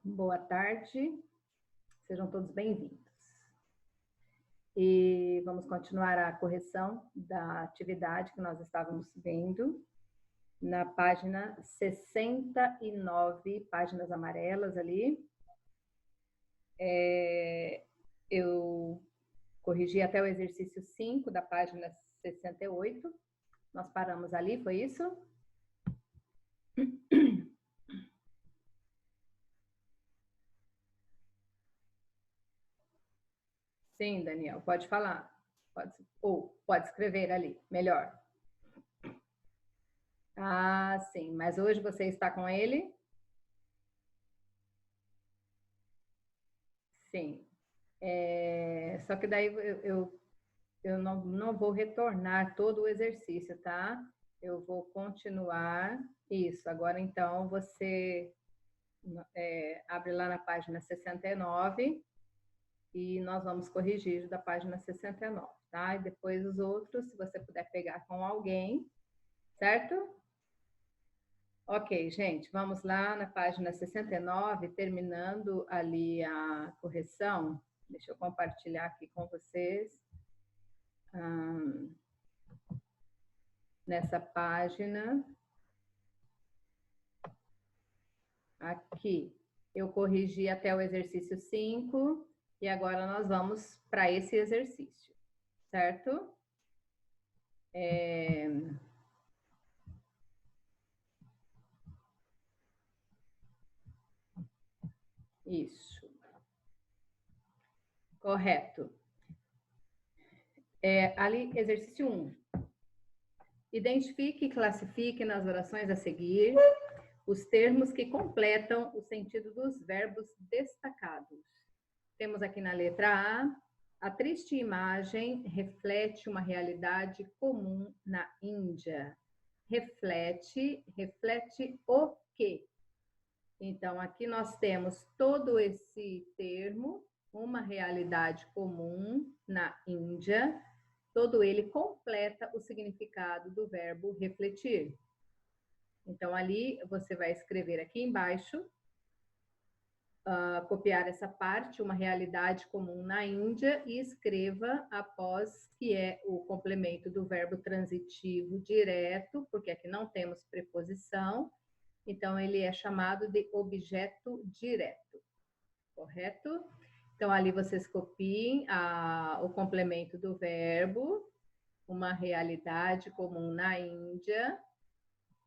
Boa tarde, sejam todos bem-vindos. E vamos continuar a correção da atividade que nós estávamos vendo na página 69, páginas amarelas ali. Eu corrigi até o exercício 5 da página 68. Nós paramos ali, foi isso? Sim, Daniel, pode falar. Pode escrever ali, melhor. Ah, sim, mas hoje você está com ele? Sim. Só que daí eu não vou retornar todo o exercício, tá? Eu vou continuar isso. Agora, então, você abre lá na página 69 e nós vamos corrigir da página 69, tá? E depois os outros, se você puder pegar com alguém, certo? Ok, gente, vamos lá na página 69, terminando ali a correção. Deixa eu compartilhar aqui com vocês. Nessa página. Aqui, eu corrigi até o exercício 5 e agora nós vamos para esse exercício, certo? Isso. Correto. Ali, exercício 1. Identifique e classifique nas orações a seguir os termos que completam o sentido dos verbos destacados. Temos aqui na letra A triste imagem reflete uma realidade comum na Índia. Reflete o quê? Então, aqui nós temos todo esse termo, uma realidade comum na Índia. Todo ele completa o significado do verbo refletir. Então, ali você vai escrever aqui embaixo, copiar essa parte, uma realidade comum na Índia, e escreva após, que é o complemento do verbo transitivo direto, porque aqui não temos preposição, então ele é chamado de objeto direto, correto? Então, ali vocês copiem o complemento do verbo, uma realidade comum na Índia,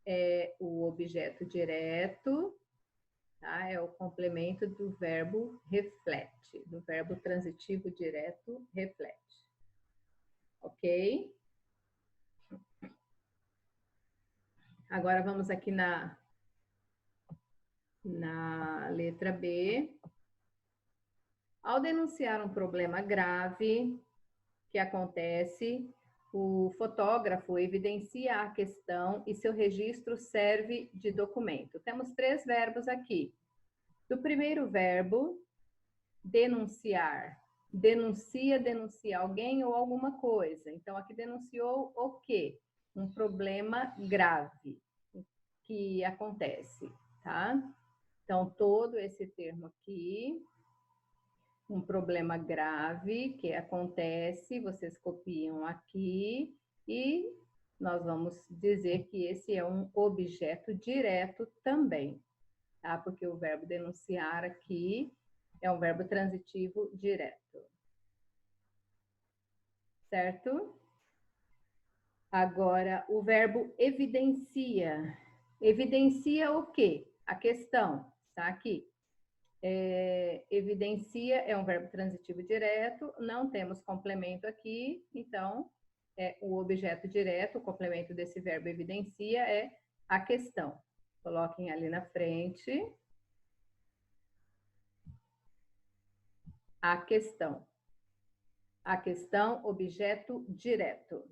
é o objeto direto, tá? É o complemento do verbo reflete, do verbo transitivo direto reflete. Ok? Agora vamos aqui na letra B. Ao denunciar um problema grave que acontece, o fotógrafo evidencia a questão e seu registro serve de documento. Temos 3 verbos aqui. Do primeiro verbo, denunciar. Denuncia alguém ou alguma coisa. Então, aqui denunciou o quê? Um problema grave que acontece, tá? Então, todo esse termo aqui, um problema grave que acontece, vocês copiam aqui e nós vamos dizer que esse é um objeto direto também, tá? Porque o verbo denunciar aqui é um verbo transitivo direto. Certo? Agora, o verbo evidencia. Evidencia o quê? A questão, tá aqui. Evidencia é um verbo transitivo direto, não temos complemento aqui, então o objeto direto, o complemento desse verbo evidencia é a questão. Coloquem ali na frente. A questão. A questão, objeto direto.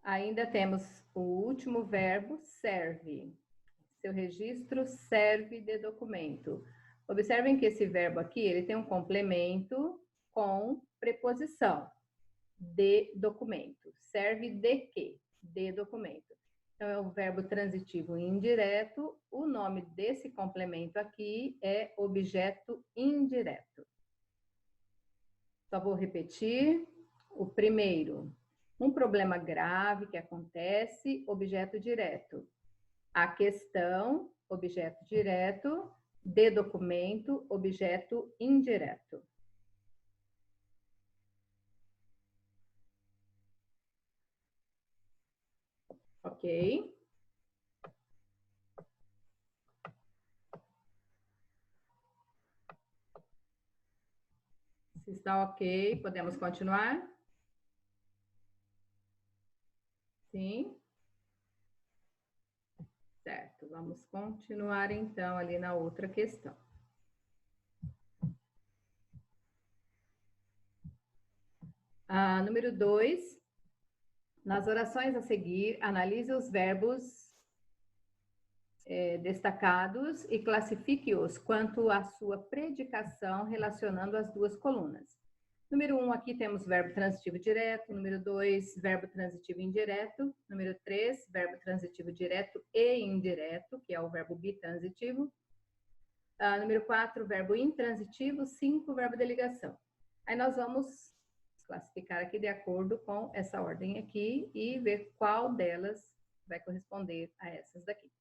Ainda temos o último verbo, serve. Seu registro serve de documento. Observem que esse verbo aqui, ele tem um complemento com preposição. De documento. Serve de quê? De documento. Então, é o verbo transitivo indireto. O nome desse complemento aqui é objeto indireto. Só vou repetir o primeiro. Um problema grave que acontece, objeto direto. A questão, objeto direto. De documento, objeto indireto. Ok? Se está ok, podemos continuar? Sim? Certo, vamos continuar então ali na outra questão. Número 2, nas orações a seguir, analise os verbos destacados e classifique-os quanto à sua predicação relacionando as duas colunas. Número 1, aqui temos verbo transitivo direto. Número 2, verbo transitivo indireto. Número 3, verbo transitivo direto e indireto, que é o verbo bitransitivo. Número 4, verbo intransitivo. 5, verbo de ligação. Aí nós vamos classificar aqui de acordo com essa ordem aqui e ver qual delas vai corresponder a essas daqui.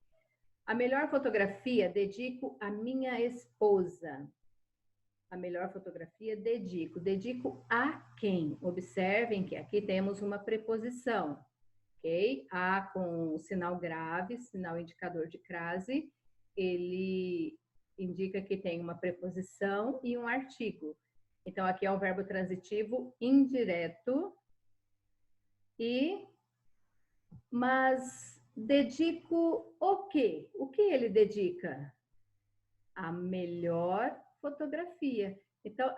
A melhor fotografia dedico à minha esposa. A melhor fotografia dedico. Dedico a quem? Observem que aqui temos uma preposição, ok? A com sinal grave, sinal indicador de crase, ele indica que tem uma preposição e um artigo. Então, aqui é o verbo transitivo indireto. Mas dedico o quê? O que ele dedica? A melhor fotografia. Então,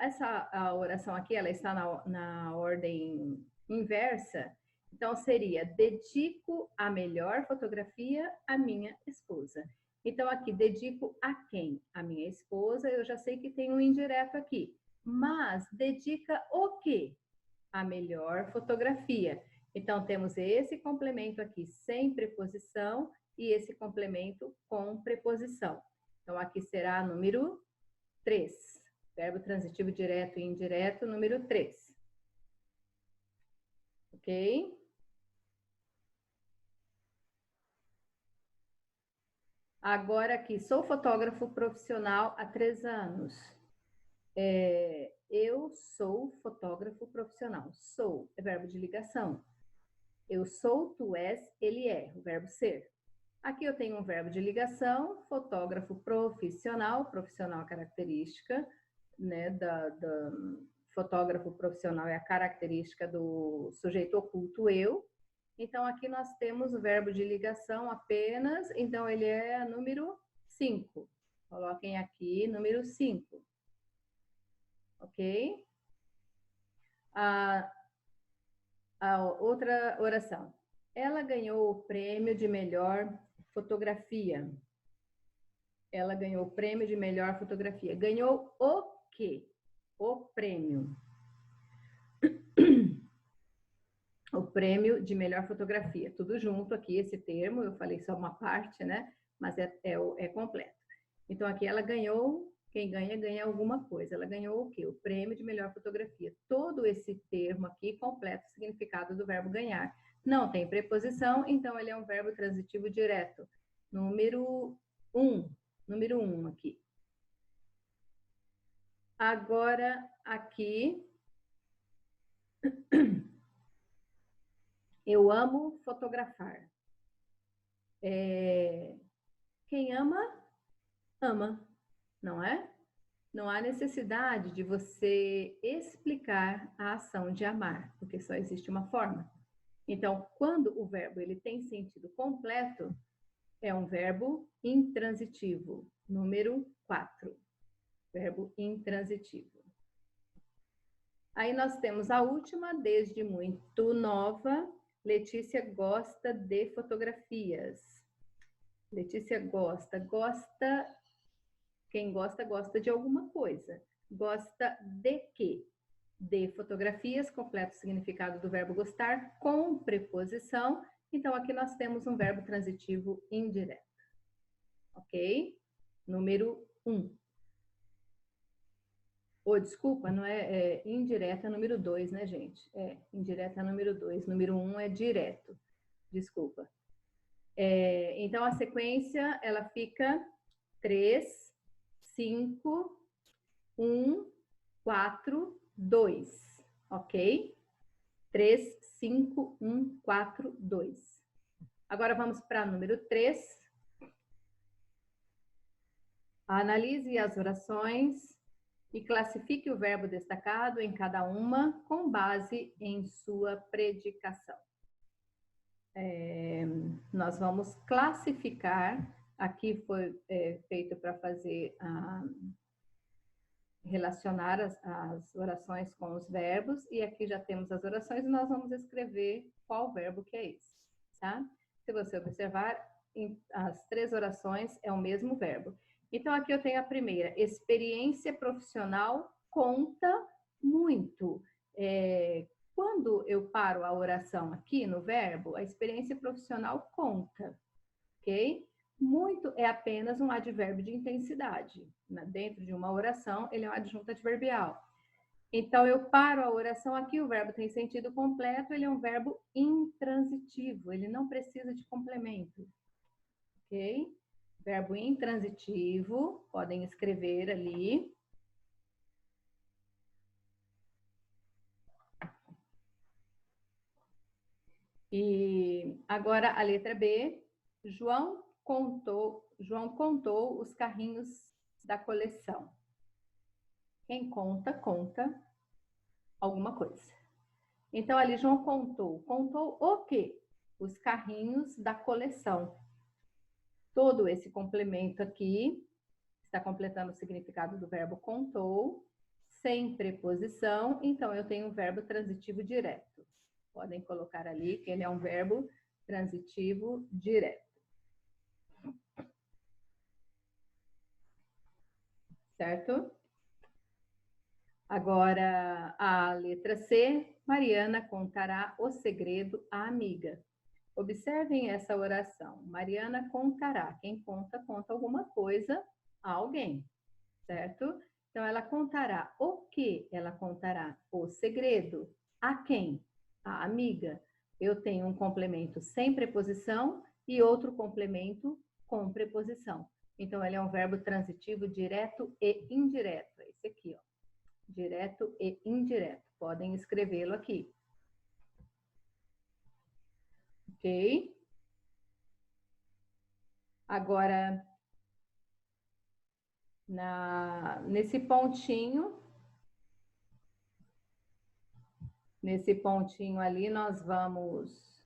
a oração aqui, ela está na ordem inversa. Então, seria, dedico a melhor fotografia à minha esposa. Então, aqui, dedico a quem? A minha esposa, eu já sei que tem um indireto aqui. Mas, dedica o quê? A melhor fotografia. Então, temos esse complemento aqui sem preposição e esse complemento com preposição. Então, aqui será número 3. Verbo transitivo direto e indireto, número 3. Ok? Agora aqui, sou fotógrafo profissional há 3 anos. Eu sou fotógrafo profissional. Sou é verbo de ligação. Eu sou, tu és, ele é, o verbo ser. Aqui eu tenho um verbo de ligação, fotógrafo profissional, profissional é característica, né, fotógrafo profissional é a característica do sujeito oculto eu. Então, aqui nós temos o verbo de ligação apenas, então ele é número 5. Coloquem aqui número 5. Ok? A outra oração. Ela ganhou o prêmio de melhor fotografia. Ela ganhou o prêmio de melhor fotografia. Ganhou o quê? O prêmio. O prêmio de melhor fotografia. Tudo junto aqui, esse termo, eu falei só uma parte, né? Mas é completo. Então, aqui ela ganhou, quem ganha, ganha alguma coisa. Ela ganhou o quê? O prêmio de melhor fotografia. Todo esse termo aqui completa o significado do verbo ganhar. Não tem preposição, então ele é um verbo transitivo direto. Número 1. Número 1 aqui. Agora, aqui, eu amo fotografar. Quem ama, ama, não é? Não há necessidade de você explicar a ação de amar, porque só existe uma forma. Então, quando o verbo ele tem sentido completo, é um verbo intransitivo. Número 4. Verbo intransitivo. Aí nós temos a última, desde muito nova. Letícia gosta de fotografias. Letícia gosta. Quem gosta, gosta de alguma coisa. Gosta de quê? De fotografias, completo significado do verbo gostar, com preposição. Então, aqui nós temos um verbo transitivo indireto. Ok? Número 1. Desculpa, não é indireta, é número 2, né, gente? Indireta é número 2. Número 1 é direto. Desculpa. Então, a sequência, ela fica 3, 5, 1, 4, 2. Ok? 3, 5, 1, 4, 2. Agora, vamos para número 3. Analise as orações e classifique o verbo destacado em cada uma com base em sua predicação. Nós vamos classificar, aqui foi feito para fazer relacionar as orações com os verbos, e aqui já temos as orações e nós vamos escrever qual verbo que é esse, tá? Se você observar, as 3 orações é o mesmo verbo. Então, aqui eu tenho a primeira, experiência profissional conta muito. Quando eu paro a oração aqui no verbo, a experiência profissional conta, ok? Muito é apenas um advérbio de intensidade. Dentro de uma oração, ele é um adjunto adverbial. Então, eu paro a oração aqui, o verbo tem sentido completo, ele é um verbo intransitivo, ele não precisa de complemento, ok? Verbo intransitivo, podem escrever ali. E agora a letra B, João contou os carrinhos da coleção. Quem conta, conta alguma coisa. Então, ali João contou. Contou o quê? Os carrinhos da coleção. Todo esse complemento aqui está completando o significado do verbo contou, sem preposição, então eu tenho um verbo transitivo direto. Podem colocar ali que ele é um verbo transitivo direto. Certo? Agora, a letra C, Mariana contará o segredo à amiga. Observem essa oração. Mariana contará. Quem conta, conta alguma coisa a alguém, certo? Então, ela contará o que? Ela contará o segredo. A quem? A amiga. Eu tenho um complemento sem preposição e outro complemento com preposição. Então, ele é um verbo transitivo direto e indireto. É esse aqui, ó. Direto e indireto. Podem escrevê-lo aqui. Ok? Agora, nesse pontinho ali, nós vamos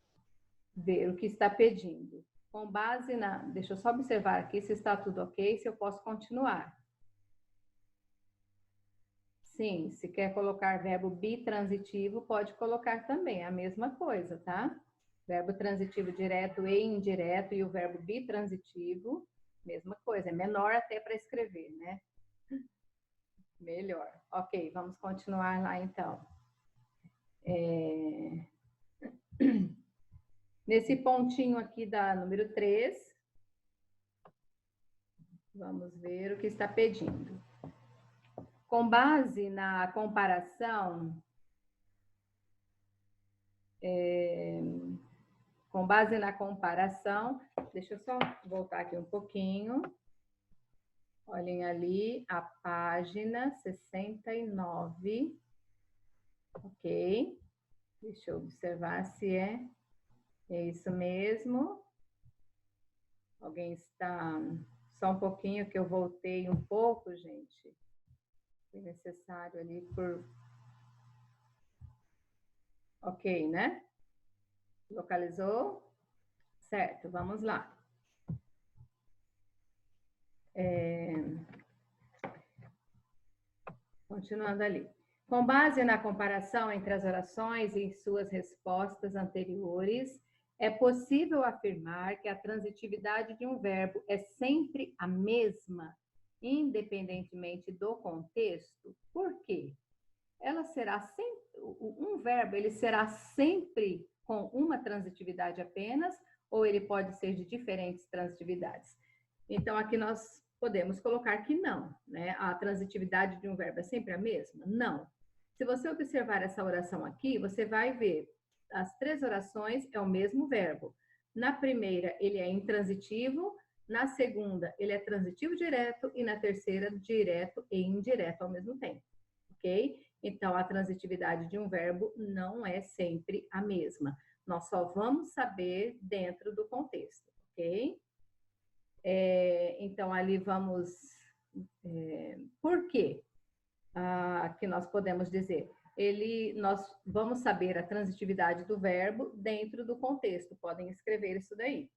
ver o que está pedindo. Com base deixa eu só observar aqui se está tudo ok, se eu posso continuar. Sim, se quer colocar verbo bitransitivo, pode colocar também, é a mesma coisa, tá? Verbo transitivo direto e indireto e o verbo bitransitivo, mesma coisa, é menor até para escrever, né? Melhor. Ok, vamos continuar lá então. Nesse pontinho aqui da número 3, vamos ver o que está pedindo. Com base na comparação, deixa eu só voltar aqui um pouquinho. Olhem ali a página 69. Ok? Deixa eu observar se é isso mesmo. Alguém está... Só um pouquinho que eu voltei um pouco, gente. Foi necessário ali por... Ok, né? Localizou? Certo, vamos lá. Continuando ali. Com base na comparação entre as orações e suas respostas anteriores, é possível afirmar que a transitividade de um verbo é sempre a mesma, independentemente do contexto. Por quê? Ela será sempre, um verbo, ele será sempre com uma transitividade apenas, ou ele pode ser de diferentes transitividades? Então, aqui nós podemos colocar que não, né? A transitividade de um verbo é sempre a mesma? Não. Se você observar essa oração aqui, você vai ver as 3 orações é o mesmo verbo. Na primeira, ele é intransitivo, na segunda, ele é transitivo direto e na terceira, direto e indireto ao mesmo tempo, ok? Então, a transitividade de um verbo não é sempre a mesma. Nós só vamos saber dentro do contexto, ok? Então, ali vamos... por quê? Que nós podemos dizer? Nós vamos saber a transitividade do verbo dentro do contexto. Podem escrever isso daí.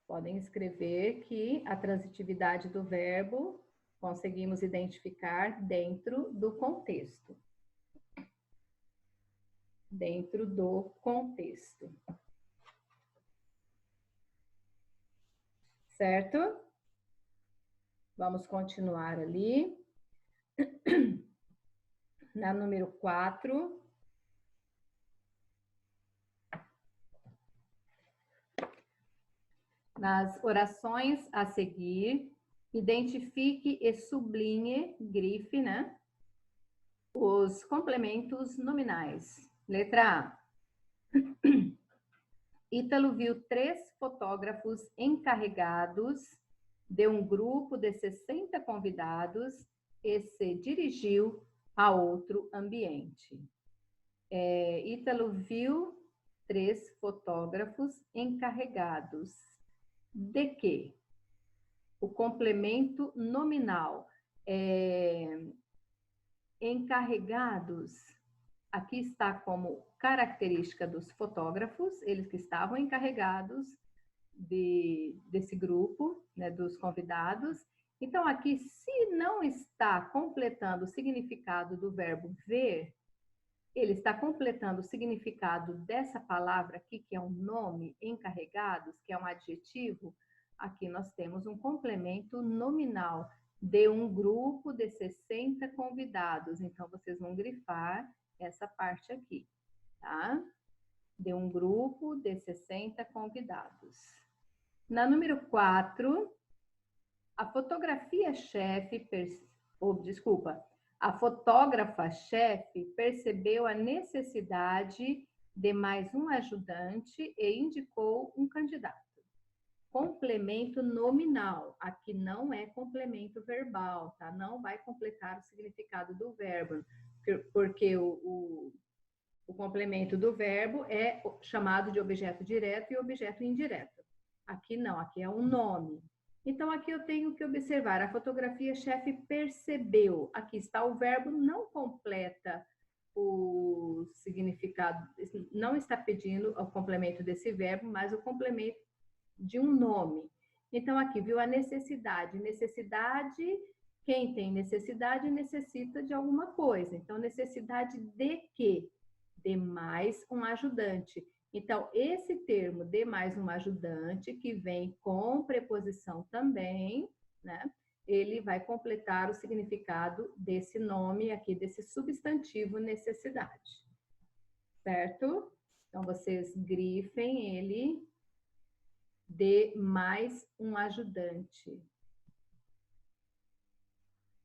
Podem escrever que a transitividade do verbo conseguimos identificar dentro do contexto. Dentro do contexto. Certo? Vamos continuar ali. Na número 4. Nas orações a seguir, identifique e sublinhe, grife, né? Os complementos nominais. Letra A. Ítalo viu 3 fotógrafos encarregados de um grupo de 60 convidados e se dirigiu a outro ambiente. Ítalo viu 3 fotógrafos encarregados. De quê? O complemento nominal. Encarregados, aqui está como característica dos fotógrafos, eles que estavam encarregados desse grupo, né, dos convidados. Então, aqui, se não está completando o significado do verbo ver, ele está completando o significado dessa palavra aqui, que é um nome, encarregados, que é um adjetivo. Aqui nós temos um complemento nominal de um grupo de 60 convidados. Então, vocês vão grifar essa parte aqui, tá? De um grupo de 60 convidados. Na número 4, a fotógrafa-chefe percebeu a necessidade de mais um ajudante e indicou um candidato. Complemento nominal, aqui não é complemento verbal, tá? Não vai completar o significado do verbo, porque o complemento do verbo é chamado de objeto direto e objeto indireto. Aqui não, aqui é um nome. Então, aqui eu tenho que observar, a fotografia-chefe percebeu. Aqui está o verbo, não completa o significado, não está pedindo o complemento desse verbo, mas o complemento de um nome. Então, aqui viu a necessidade. Necessidade, quem tem necessidade necessita de alguma coisa. Então, necessidade de quê? De mais um ajudante. Então, esse termo de mais um ajudante, que vem com preposição também, né? Ele vai completar o significado desse nome aqui, desse substantivo necessidade. Certo? Então, vocês grifem ele de mais um ajudante.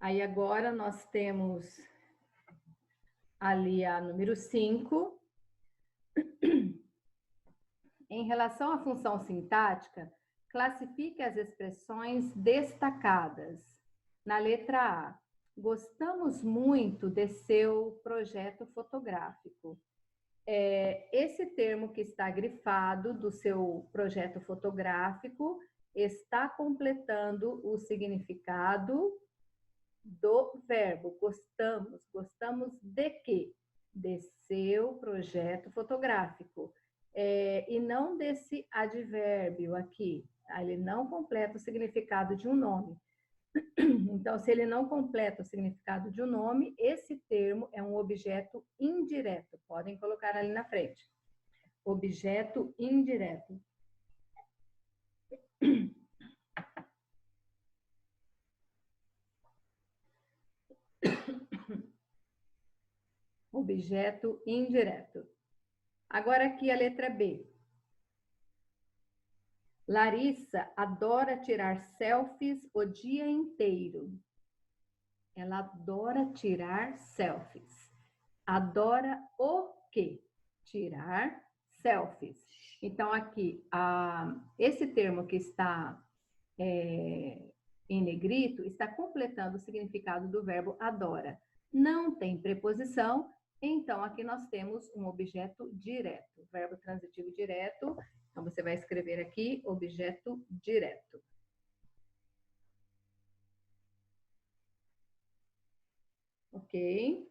Aí agora nós temos ali a número 5. Em relação à função sintática, classifique as expressões destacadas. Na letra A, gostamos muito de seu projeto fotográfico. Esse termo que está grifado do seu projeto fotográfico está completando o significado do verbo gostamos. Gostamos de quê? De seu projeto fotográfico. E não desse advérbio aqui. Ele não completa o significado de um nome. Então, se ele não completa o significado de um nome, esse termo é um objeto indireto. Podem colocar ali na frente. Objeto indireto. Objeto indireto. Agora aqui a letra B. Larissa adora tirar selfies o dia inteiro. Ela adora tirar selfies. Adora o quê? Tirar selfies. Então, aqui, esse termo que está em negrito está completando o significado do verbo adora. Não tem preposição, então aqui nós temos um objeto direto, verbo transitivo direto. Então, você vai escrever aqui objeto direto. Ok?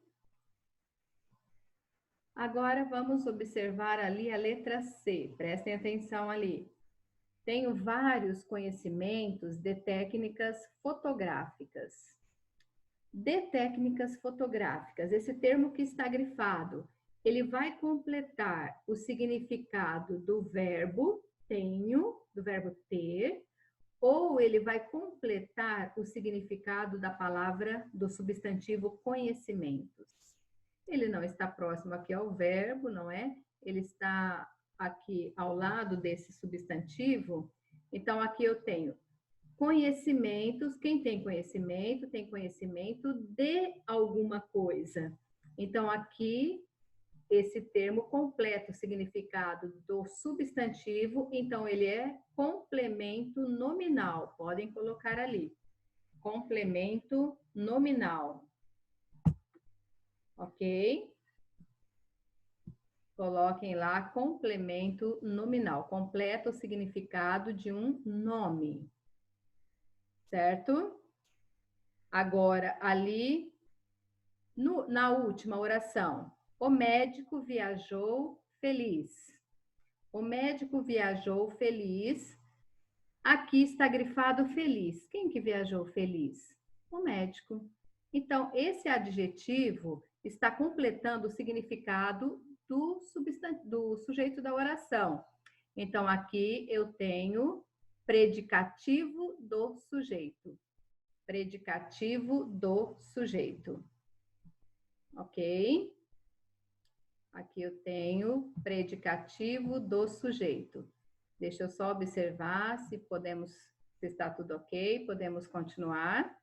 Agora vamos observar ali a letra C. Prestem atenção ali. Tenho vários conhecimentos de técnicas fotográficas. De técnicas fotográficas, esse termo que está grifado, ele vai completar o significado do verbo tenho, do verbo ter, ou ele vai completar o significado da palavra do substantivo conhecimentos. Ele não está próximo aqui ao verbo, não é? Ele está aqui ao lado desse substantivo. Então, aqui eu tenho conhecimentos. Quem tem conhecimento de alguma coisa. Então, aqui, esse termo completa o significado do substantivo. Então, ele é complemento nominal. Podem colocar ali. Complemento nominal. Ok? Coloquem lá complemento nominal. Completa o significado de um nome. Certo? Agora, ali, na última oração, o médico viajou feliz. O médico viajou feliz. Aqui está grifado feliz. Quem que viajou feliz? O médico. Então, esse adjetivo está completando o significado do sujeito da oração. Então, aqui eu tenho predicativo do sujeito. Predicativo do sujeito. Ok? Aqui eu tenho predicativo do sujeito. Deixa eu só observar se está tudo ok. Podemos continuar.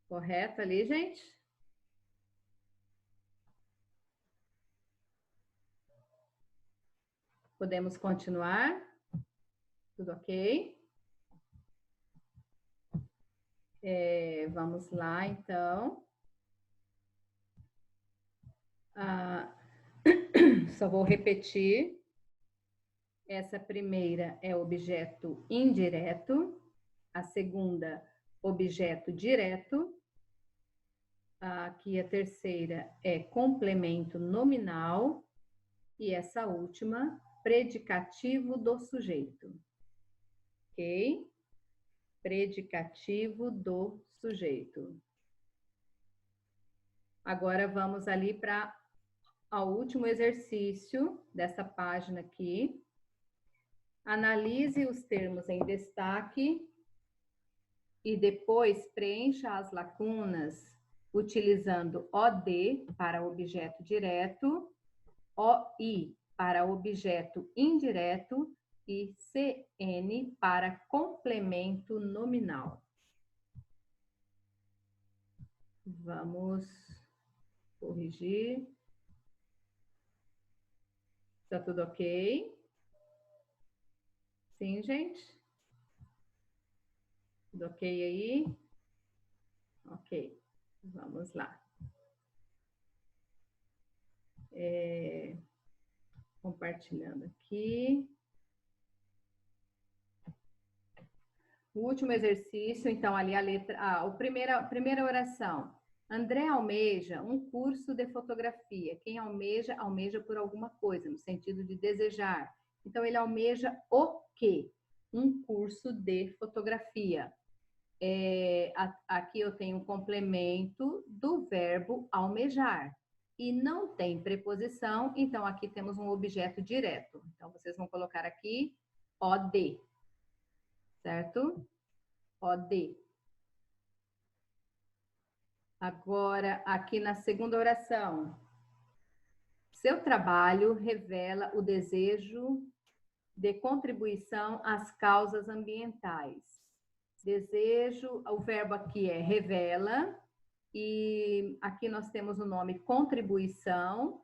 Correto ali, gente? Podemos continuar? Tudo ok? Vamos lá, então. Só vou repetir. Essa primeira é objeto indireto. A segunda, objeto direto. Aqui a terceira é complemento nominal. E essa última, predicativo do sujeito. Ok? Predicativo do sujeito. Agora vamos ali para o último exercício dessa página aqui. Analise os termos em destaque e depois preencha as lacunas utilizando OD para objeto direto, OI para objeto indireto e CN para complemento nominal. Vamos corrigir. Está tudo ok? Sim, gente? Tudo ok aí? Ok. Vamos lá. Compartilhando aqui. O último exercício, então, ali a letra A. A primeira oração. André almeja um curso de fotografia. Quem almeja, almeja por alguma coisa, no sentido de desejar. Então, ele almeja o quê? Um curso de fotografia. Aqui eu tenho um complemento do verbo almejar. E não tem preposição, então aqui temos um objeto direto. Então, vocês vão colocar aqui OD. Certo? OD. Agora, aqui na segunda oração. Seu trabalho revela o desejo de contribuição às causas ambientais. Desejo, o verbo aqui é revela, e aqui nós temos o nome contribuição,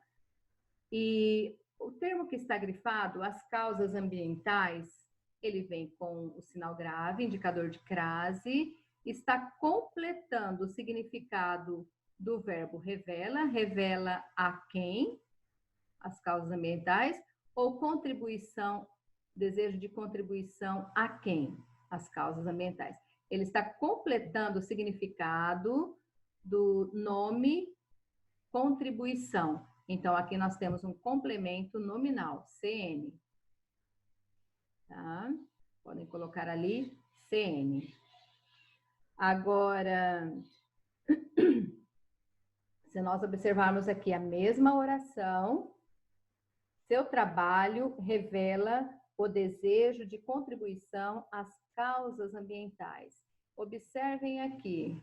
e o termo que está grifado, as causas ambientais, ele vem com o sinal grave, indicador de crase, está completando o significado do verbo revela, revela a quem, as causas ambientais, ou contribuição, desejo de contribuição a quem, as causas ambientais. Ele está completando o significado do nome contribuição. Então, aqui nós temos um complemento nominal, CN. Tá? Podem colocar ali, CN. Agora, se nós observarmos aqui a mesma oração, seu trabalho revela o desejo de contribuição às causas ambientais. Observem aqui,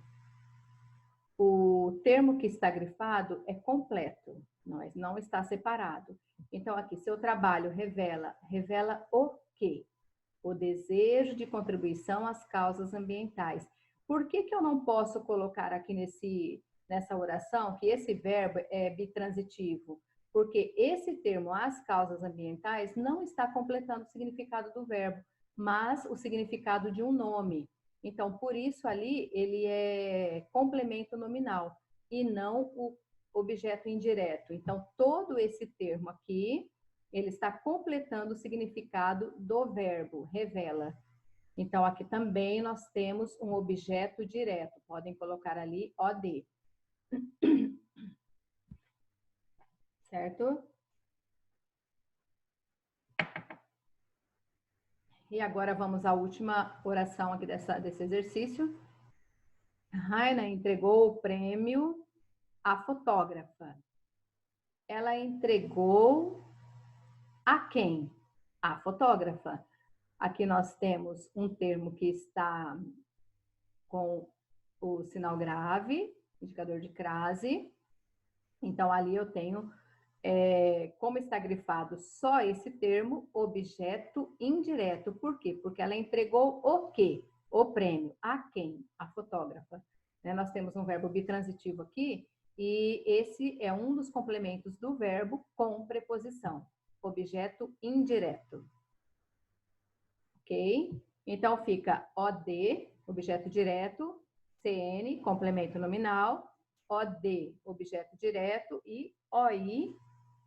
o termo que está grifado é completo, não está separado. Então, aqui, seu trabalho revela o quê? O desejo de contribuição às causas ambientais. Por que eu não posso colocar aqui nessa oração que esse verbo é bitransitivo? Porque esse termo, as causas ambientais, não está completando o significado do verbo, mas o significado de um nome. Então, por isso ali, ele é complemento nominal e não o objeto indireto. Então, todo esse termo aqui, ele está completando o significado do verbo, revela. Então, aqui também nós temos um objeto direto. Podem colocar ali OD. Certo? E agora vamos à última oração aqui desse exercício. Raina entregou o prêmio à fotógrafa. Ela entregou a quem? A fotógrafa. Aqui nós temos um termo que está com o sinal grave, indicador de crase. Então, ali eu tenho, como está grifado só esse termo, objeto indireto. Por quê? Porque ela entregou o quê? O prêmio. A quem? A fotógrafa. Né? Nós temos um verbo bitransitivo aqui, e esse é um dos complementos do verbo com preposição. Objeto indireto. Ok? Então, fica OD, objeto direto, CN, complemento nominal, OD, objeto direto, e OI,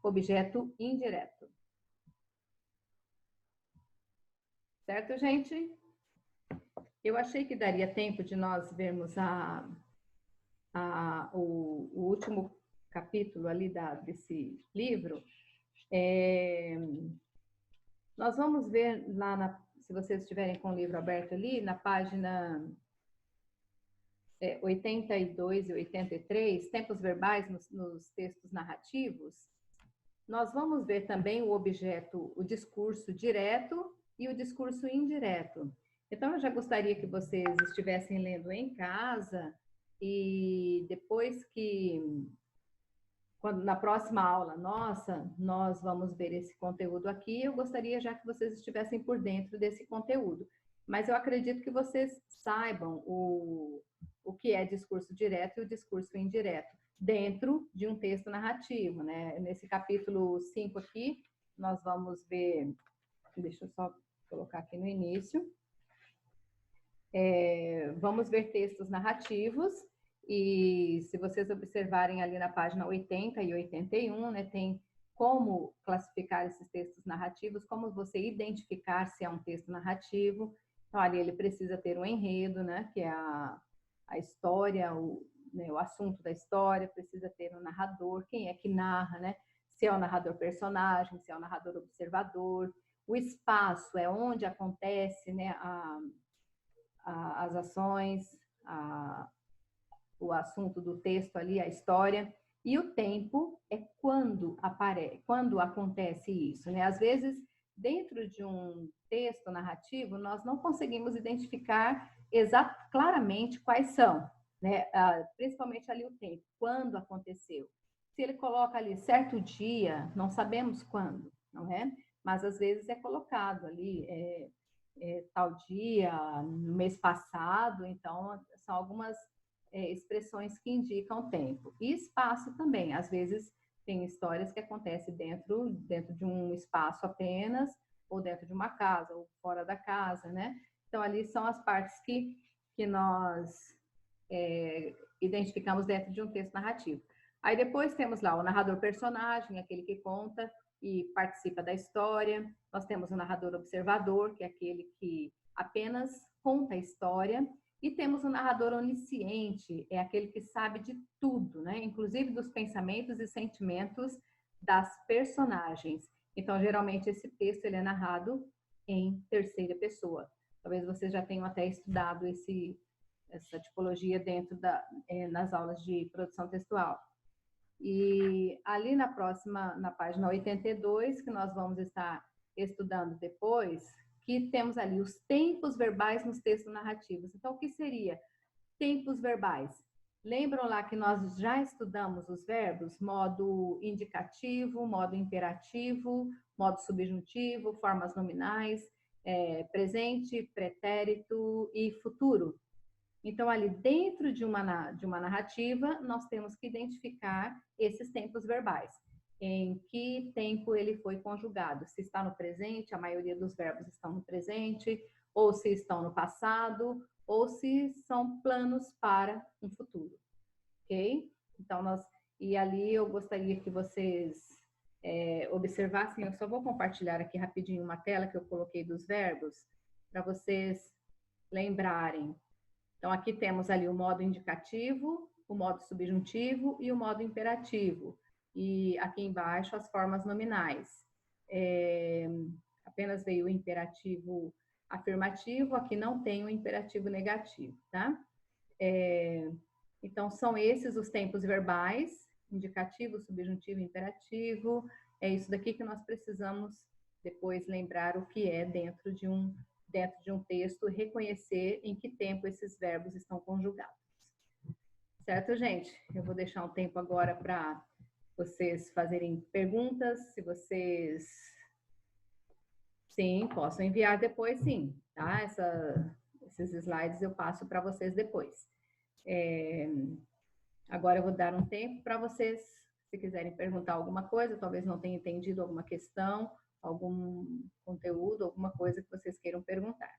objeto indireto. Certo, gente? Eu achei que daria tempo de nós vermos o último capítulo ali desse livro. Nós vamos ver lá, se vocês estiverem com o livro aberto ali, na página 82 e 83, tempos verbais nos textos narrativos, nós vamos ver também o objeto, o discurso direto e o discurso indireto. Então, eu já gostaria que vocês estivessem lendo em casa e depois na próxima aula nossa, nós vamos ver esse conteúdo aqui. Eu gostaria já que vocês estivessem por dentro desse conteúdo. Mas eu acredito que vocês saibam o que é discurso direto e o discurso indireto, dentro de um texto narrativo, né? Nesse capítulo 5 aqui, nós vamos ver, deixa eu só colocar aqui no início, vamos ver textos narrativos, e se vocês observarem ali na página 80 e 81, né, tem como classificar esses textos narrativos, como você identificar se é um texto narrativo. Então, ali ele precisa ter um enredo, né, que é a história, o assunto da história, precisa ter um narrador, quem é que narra, né? Se é o narrador personagem, se é o narrador observador. O espaço é onde acontece, né, as ações, o assunto do texto ali, a história. E o tempo é quando acontece isso, né? Às vezes, dentro de um texto narrativo, nós não conseguimos identificar claramente quais são, né? Principalmente ali o tempo, quando aconteceu. Se ele coloca ali certo dia, não sabemos quando, não é? Mas às vezes é colocado ali tal dia, no mês passado, então são algumas expressões que indicam tempo. E espaço também, às vezes tem histórias que acontecem dentro de um espaço apenas, ou dentro de uma casa, ou fora da casa, né? Então ali são as partes que nós identificamos dentro de um texto narrativo. Aí depois temos lá o narrador personagem, aquele que conta e participa da história. Nós temos o narrador observador, que é aquele que apenas conta a história. E temos o narrador onisciente, é aquele que sabe de tudo, né? Inclusive dos pensamentos e sentimentos das personagens. Então, geralmente, esse texto ele é narrado em terceira pessoa. Talvez vocês já tenham até estudado essa tipologia dentro nas aulas de produção textual. E ali na página 82, que nós vamos estar estudando depois, que temos ali os tempos verbais nos textos narrativos. Então, o que seria tempos verbais? Lembram lá que nós já estudamos os verbos? Modo indicativo, modo imperativo, modo subjuntivo, formas nominais, presente, pretérito e futuro. Então, ali dentro de uma narrativa, nós temos que identificar esses tempos verbais. Em que tempo ele foi conjugado? Se está no presente, a maioria dos verbos estão no presente, ou se estão no passado, ou se são planos para um futuro. Ok? Então, e ali eu gostaria que vocês observassem, eu só vou compartilhar aqui rapidinho uma tela que eu coloquei dos verbos, para vocês lembrarem. Então, aqui temos ali o modo indicativo, o modo subjuntivo e o modo imperativo. E aqui embaixo as formas nominais. Apenas veio o imperativo afirmativo, aqui não tem o imperativo negativo, tá? Então, são esses os tempos verbais, indicativo, subjuntivo, imperativo. É isso daqui que nós precisamos depois lembrar o que é dentro de um texto, reconhecer em que tempo esses verbos estão conjugados. Certo, gente? Eu vou deixar um tempo agora para vocês fazerem perguntas, se vocês... Sim, posso enviar depois, sim, tá? Esses slides eu passo para vocês depois. Agora eu vou dar um tempo para vocês, se quiserem perguntar alguma coisa, talvez não tenha entendido alguma questão, algum conteúdo, alguma coisa que vocês queiram perguntar.